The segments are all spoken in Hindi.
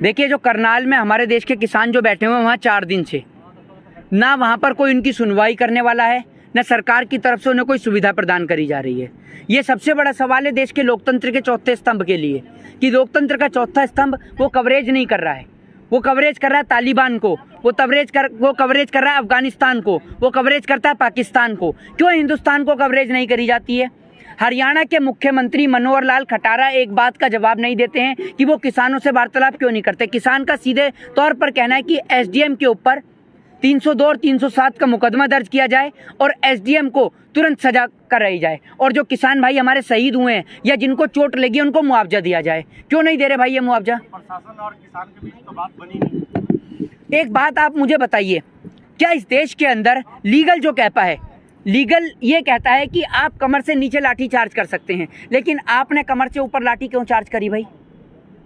देखिए, जो करनाल में हमारे देश के किसान जो बैठे हुए हैं वहाँ 4 दिन से, ना वहाँ पर कोई उनकी सुनवाई करने वाला है, न सरकार की तरफ से उन्हें कोई सुविधा प्रदान करी जा रही है। ये सबसे बड़ा सवाल है देश के लोकतंत्र के चौथे स्तंभ के लिए कि लोकतंत्र का चौथा स्तंभ वो कवरेज नहीं कर रहा है। वो कवरेज कर रहा है तालिबान को, वो कवरेज कर रहा है अफगानिस्तान को, वो कवरेज करता है पाकिस्तान को। क्यों हिंदुस्तान को कवरेज नहीं करी जाती है? हरियाणा के मुख्यमंत्री मनोहर लाल खट्टार एक बात का जवाब नहीं देते हैं कि वो किसानों से वार्तालाप क्यों नहीं करते। किसान का सीधे तौर पर कहना है कि एसडीएम के ऊपर 302 और 307 का मुकदमा दर्ज किया जाए और एसडीएम को तुरंत सजा कराई जाए, और जो किसान भाई हमारे शहीद हुए हैं या जिनको चोट लगी उनको मुआवजा दिया जाए। क्यों नहीं दे रहे भाई ये मुआवजा? प्रशासन और किसान के बीच तो बात बनी नहीं। एक बात आप मुझे बताइए, क्या इस देश के अंदर लीगल जो कहता है, लीगल ये कहता है कि आप कमर से नीचे लाठी चार्ज कर सकते हैं, लेकिन आपने कमर से ऊपर लाठी क्यों चार्ज करी भाई?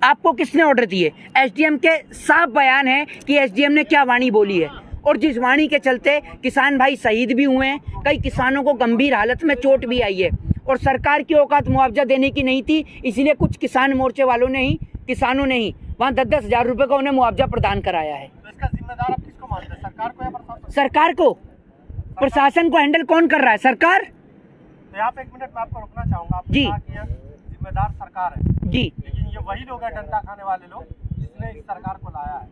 आपको किसने ऑर्डर दिए? एसडीएम के साफ बयान है कि एसडीएम ने क्या वाणी बोली है, और जिस वाणी के चलते किसान भाई शहीद भी हुए हैं, कई किसानों को गंभीर हालत में चोट भी आई है, और सरकार की औकात मुआवजा देने की नहीं थी, इसलिए कुछ किसान मोर्चे वालों ने ही, किसानों ने ही वहाँ 10-10 हज़ार रुपये का उन्हें मुआवजा प्रदान कराया है। तो इसका जिम्मेदार आप किसको मानते हैं, सरकार को या प्रशासन? सरकार को। प्रशासन को हैंडल कौन कर रहा है? सरकार। तो यहाँ पे 1 मिनट मैं आपको रुकना चाहूंगा। आपने जी। कहा कि ये जिम्मेदार सरकार है जी, लेकिन ये वही लोग हैं डंडा खाने वाले लोग जिसने इस सरकार को लाया है।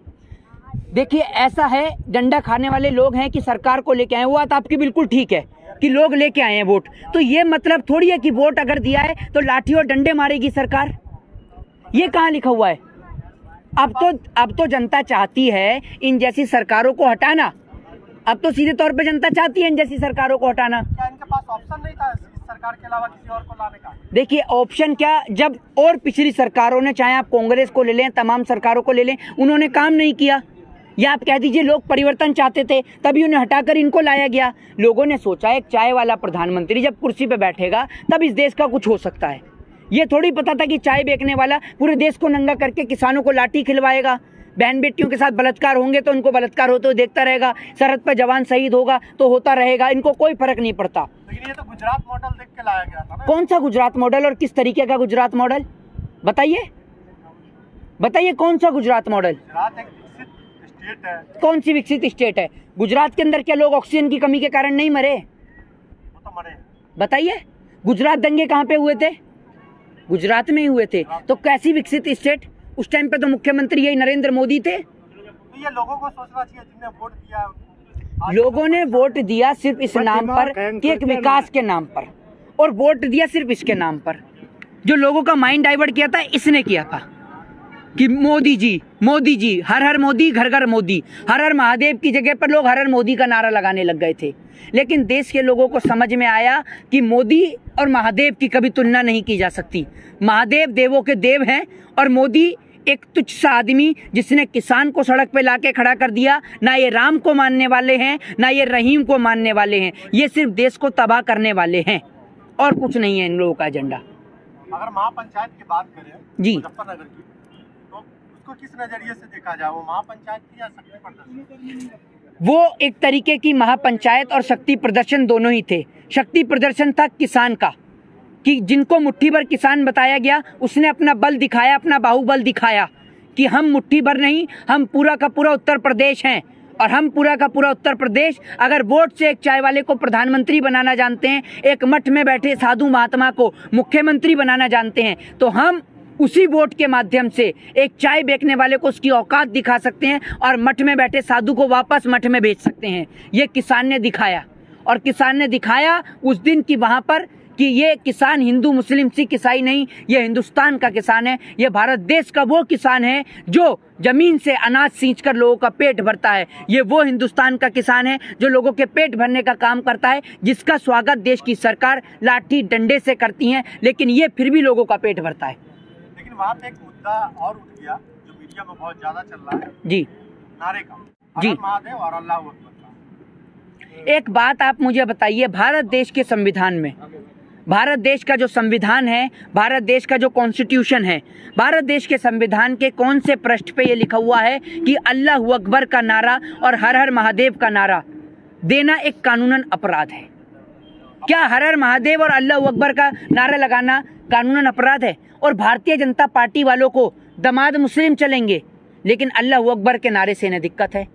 देखिए ऐसा है, डंडा खाने वाले लोग हैं कि सरकार को लेके आए, वो बात आपकी बिल्कुल ठीक है कि लोग लेके आए हैं वोट, तो ये मतलब थोड़ी है कि वोट अगर दिया है तो लाठी और डंडे मारेगी सरकार। ये कहाँ लिखा हुआ है? अब तो जनता चाहती है इन जैसी सरकारों को हटाना। अब तो सीधे तौर पे जनता चाहती है इन जैसी सरकारों को हटाना। क्या इनके पास ऑप्शन नहीं था इस सरकार के अलावा किसी और को लाने का? देखिए ऑप्शन क्या, जब और पिछली सरकारों ने, चाहे आप कांग्रेस को ले लें, तमाम सरकारों को ले लें, उन्होंने काम नहीं किया, या आप कह दीजिए लोग परिवर्तन चाहते थे तभी उन्हें हटाकर इनको लाया गया। लोगों ने सोचा एक चाय वाला प्रधानमंत्री जब कुर्सी पे बैठेगा तब इस देश का कुछ हो सकता है। ये थोड़ी पता था कि चाय बेचने वाला पूरे देश को नंगा करके किसानों को लाठी खिलवाएगा, बहन बेटियों के साथ बलात्कार होंगे तो उनको बलात्कार होते हुए देखता रहेगा, सरहद पर जवान शहीद होगा तो होता रहेगा, इनको कोई फर्क नहीं पड़ता। लेकिन ये तो गुजरात मॉडल देख के लाया गया था ना। कौन सा गुजरात मॉडल और किस तरीके का गुजरात मॉडल? बताइए कौन सा गुजरात मॉडल? गुजरात एक विकसित स्टेट है। कौन सी विकसित स्टेट है? गुजरात के अंदर क्या लोग ऑक्सीजन की कमी के कारण नहीं मरे? वो तो मरे। बताइए, गुजरात दंगे कहाँ पे हुए थे? गुजरात में ही हुए थे। तो कैसी विकसित स्टेट? उस टाइम पे तो मुख्यमंत्री यही नरेंद्र मोदी थे। तो ये लोगों को सोचना चाहिए जिनने वोट दिया। लोगों ने वोट दिया सिर्फ इस नाम पर कि एक विकास के नाम पर, और वोट दिया सिर्फ इसके नाम पर। जो लोगों का माइंड डाइवर्ट किया था इसने किया था कि मोदी जी, हर हर मोदी, घर घर मोदी, हर हर महादेव की जगह पर लोग हर हर मोदी का नारा लगाने लग गए थे। लेकिन देश के लोगों को समझ में आया कि मोदी और महादेव की कभी तुलना नहीं की जा सकती। महादेव देवों के देव हैं और मोदी एक तुच्छ सा आदमी जिसने किसान को सड़क पे लाके खड़ा कर दिया। ना ये राम को मानने वाले हैं, ना ये रहीम को मानने वाले हैं, ये सिर्फ देश को तबाह करने वाले हैं, और कुछ नहीं है इन लोगों का एजेंडा। अगर महापंचायत की बात करें जी, मुजफ्फरनगर की, तो उसको किस नजरिए से देखा जाए? वो महापंचायत की या शक्ति प्रदर्शन? वो एक तरीके की महापंचायत और शक्ति प्रदर्शन दोनों ही थे। शक्ति प्रदर्शन था किसान का, कि जिनको मुट्ठी भर किसान बताया गया, उसने अपना बल दिखाया, अपना बाहुबल दिखाया कि हम मुट्ठी भर नहीं, हम पूरा का पूरा उत्तर प्रदेश हैं, और हम पूरा का पूरा उत्तर प्रदेश अगर वोट से एक चाय वाले को प्रधानमंत्री बनाना जानते हैं, एक मठ में बैठे साधु महात्मा को मुख्यमंत्री बनाना जानते हैं, तो हम उसी वोट के माध्यम से एक चाय बेचने वाले को उसकी औकात दिखा सकते हैं और मठ में बैठे साधु को वापस मठ में भेज सकते हैं। ये किसान ने दिखाया, और किसान ने दिखाया उस दिन की वहाँ पर कि ये किसान हिंदू मुस्लिम सिख ईसाई नहीं, ये हिंदुस्तान का किसान है, ये भारत देश का वो किसान है जो जमीन से अनाज सींचकर लोगों का पेट भरता है। ये वो हिंदुस्तान का किसान है जो लोगों के पेट भरने का काम करता है, जिसका स्वागत देश की सरकार लाठी डंडे से करती है, लेकिन ये फिर भी लोगों का पेट भरता है। लेकिन वहाँ पे एक मुद्दा और उठ गया जो मीडिया में बहुत ज्यादा चल रहा है, जी नारे का, जी। हर महादेव और अल्लाह अकबर का। एक बात आप मुझे बताइए, भारत देश के संविधान में, भारत देश का जो संविधान है, भारत देश का जो कॉन्स्टिट्यूशन है, भारत देश के संविधान के कौन से पृष्ठ पे ये लिखा हुआ है कि अल्लाह अकबर का नारा और हर हर महादेव का नारा देना एक कानूनन अपराध है? क्या हर हर महादेव और अल्लाह अकबर का नारा लगाना कानूनन अपराध है? और भारतीय जनता पार्टी वालों को दामाद मुस्लिम चलेंगे, लेकिन अल्लाह अकबर के नारे से इन्हें दिक्कत है।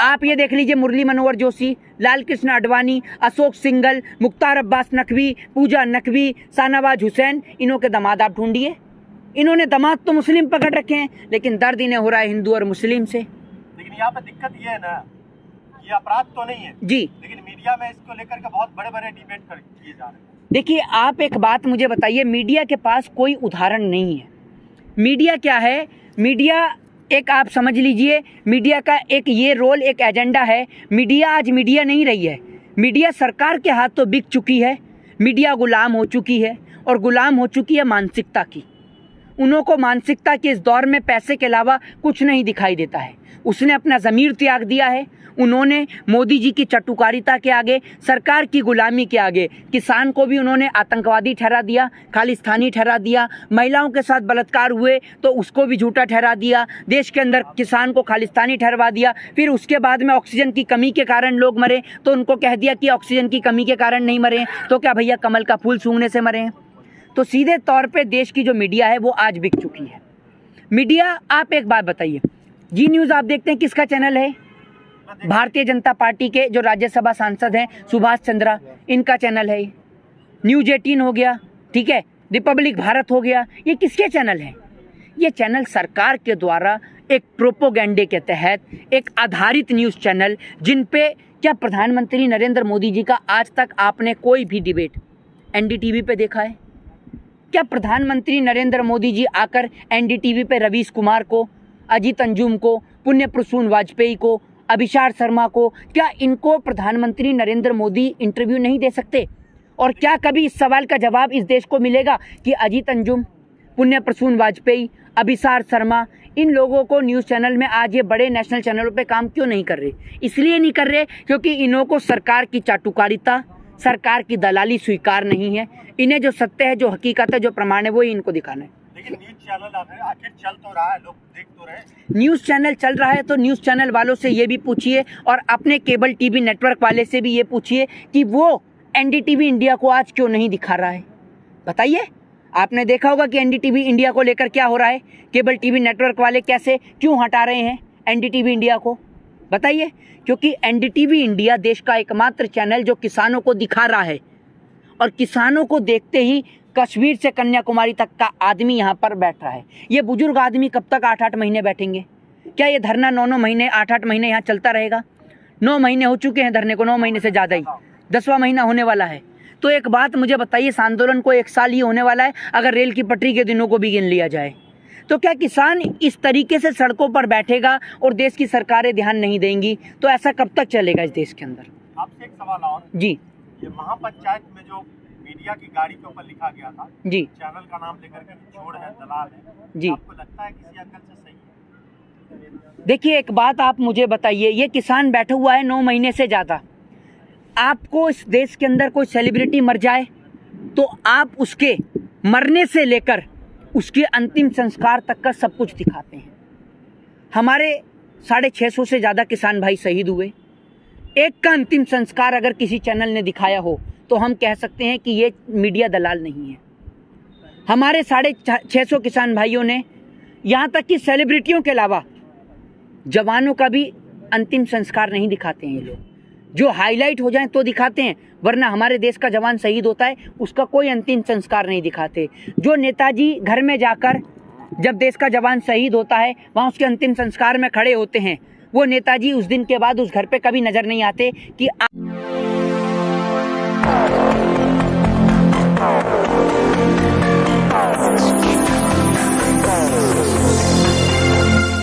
आप ये देख लीजिए, मुरली मनोहर जोशी, लाल कृष्ण आडवाणी, अशोक सिंघल, मुख्तार अब्बास नकवी, पूजा नकवी, शाहनवाज हुसैन, इन्हों के दामाद आप ढूंढिए। इन्होंने दामाद तो मुस्लिम पकड़ रखे हैं, लेकिन दर्द इन्हें हो रहा है हिंदू और मुस्लिम से। लेकिन यहाँ पे दिक्कत ये है ना, ये अपराध तो नहीं है जी, लेकिन मीडिया में इसको लेकर के बहुत बड़े बड़े डिबेट किए जा रहे हैं। देखिए आप एक बात मुझे बताइए, मीडिया के पास कोई उदाहरण नहीं है। मीडिया क्या है? मीडिया एक, आप समझ लीजिए, मीडिया का एक ये रोल, एक एजेंडा है। मीडिया आज मीडिया नहीं रही है। मीडिया सरकार के हाथ तो बिक चुकी है। मीडिया गुलाम हो चुकी है, और गुलाम हो चुकी है मानसिकता की। उन्हों को मानसिकता के इस दौर में पैसे के अलावा कुछ नहीं दिखाई देता है। उसने अपना ज़मीर त्याग दिया है। उन्होंने मोदी जी की चटुकारिता के आगे, सरकार की गुलामी के आगे, किसान को भी उन्होंने आतंकवादी ठहरा दिया, खालिस्तानी ठहरा दिया। महिलाओं के साथ बलात्कार हुए तो उसको भी झूठा ठहरा दिया। देश के अंदर किसान को खालिस्तानी ठहरवा दिया। फिर उसके बाद में ऑक्सीजन की कमी के कारण लोग मरे तो उनको कह दिया कि ऑक्सीजन की कमी के कारण नहीं मरे, तो क्या भैया कमल का फूल सूंघने से मरे हैं? तो सीधे तौर पे देश की जो मीडिया है वो आज बिक चुकी है। मीडिया, आप एक बात बताइए, जी न्यूज़ आप देखते हैं, किसका चैनल है? भारतीय जनता पार्टी के जो राज्यसभा सांसद हैं सुभाष चंद्रा, इनका चैनल है। न्यूज़ 18 हो गया, ठीक है, रिपब्लिक भारत हो गया, ये किसके चैनल हैं? ये चैनल सरकार के द्वारा एक प्रोपोगेंडे के तहत एक आधारित न्यूज़ चैनल, जिन पे क्या प्रधानमंत्री नरेंद्र मोदी जी का आज तक आपने कोई भी डिबेट एनडीटीवी पे देखा है? क्या प्रधानमंत्री नरेंद्र मोदी जी आकर एनडीटीवी पे रवीश कुमार को, अजीत अंजुम को, पुण्य प्रसून वाजपेयी को, अभिषार शर्मा को, क्या इनको प्रधानमंत्री नरेंद्र मोदी इंटरव्यू नहीं दे सकते? और क्या कभी इस सवाल का जवाब इस देश को मिलेगा कि अजीत अंजुम, पुण्य प्रसून वाजपेयी, अभिषार शर्मा, इन लोगों को न्यूज़ चैनल में आज ये बड़े नेशनल चैनलों पे काम क्यों नहीं कर रहे? इसलिए नहीं कर रहे क्योंकि इन्हों को सरकार की चाटुकारिता, सरकार की दलाली स्वीकार नहीं है। इन्हें जो सत्य है, जो हकीकत है, जो प्रमाण है, वो ही इनको दिखाना है। लेकिन न्यूज़ चैनल आखिर चल तो रहा है, लोग देख तो रहे हैं। न्यूज़ चैनल चल रहा है तो न्यूज़ चैनल वालों से ये भी पूछिए, और अपने केबल टीवी नेटवर्क वाले से भी ये पूछिए कि वो एनडीटीवी इंडिया को आज क्यों नहीं दिखा रहा है। बताइए, आपने देखा होगा कि एनडीटीवी इंडिया को लेकर क्या हो रहा है। केबल टीवी नेटवर्क वाले कैसे, क्यों हटा रहे हैं एनडीटीवी इंडिया को? बताइए, क्योंकि एनडीटीवी इंडिया देश का एकमात्र चैनल जो किसानों को दिखा रहा है, और किसानों को देखते ही कश्मीर से कन्याकुमारी तक का आदमी यहाँ पर बैठ रहा है। ये बुजुर्ग आदमी कब तक 8-8 महीने बैठेंगे? क्या ये धरना 9-9 महीने, 8-8 महीने यहाँ चलता रहेगा? 9 महीने हो चुके हैं धरने को, 9 महीने से ज़्यादा ही, 10वां महीना होने वाला है। तो एक बात मुझे बताइए, इस आंदोलन को 1 साल ही होने वाला है अगर रेल की पटरी के दिनों को भी गिन लिया जाए। तो क्या किसान इस तरीके से सड़कों पर बैठेगा और देश की सरकारें ध्यान नहीं देंगी? तो ऐसा कब तक चलेगा इस देश के अंदर? आपसे एक सवाल और जी। ये महापंचायत में जो मीडिया की गाड़ी के ऊपर लिखा गया था, जी, चैनल का नाम लेकर के चोर है, दलाल है, जी, आपको लगता है किसी अंकल से सही है? देखिए एक बात आप मुझे बताइए, ये किसान बैठा हुआ है 9 महीने से ज़्यादा। आपको इस देश के अंदर कोई सेलिब्रिटी मर जाए तो आप उसके मरने से लेकर उसके अंतिम संस्कार तक का सब कुछ दिखाते हैं। हमारे 650 से ज़्यादा किसान भाई शहीद हुए। एक का अंतिम संस्कार अगर किसी चैनल ने दिखाया हो तो हम कह सकते हैं कि ये मीडिया दलाल नहीं है। हमारे 650 किसान भाइयों ने, यहाँ तक कि सेलिब्रिटियों के अलावा जवानों का भी अंतिम संस्कार नहीं दिखाते हैं ये लोग। जो हाईलाइट हो जाए तो दिखाते हैं, वरना हमारे देश का जवान शहीद होता है उसका कोई अंतिम संस्कार नहीं दिखाते। जो नेताजी घर में जाकर जब देश का जवान शहीद होता है वहाँ उसके अंतिम संस्कार में खड़े होते हैं, वो नेताजी उस दिन के बाद उस घर पे कभी नज़र नहीं आते कि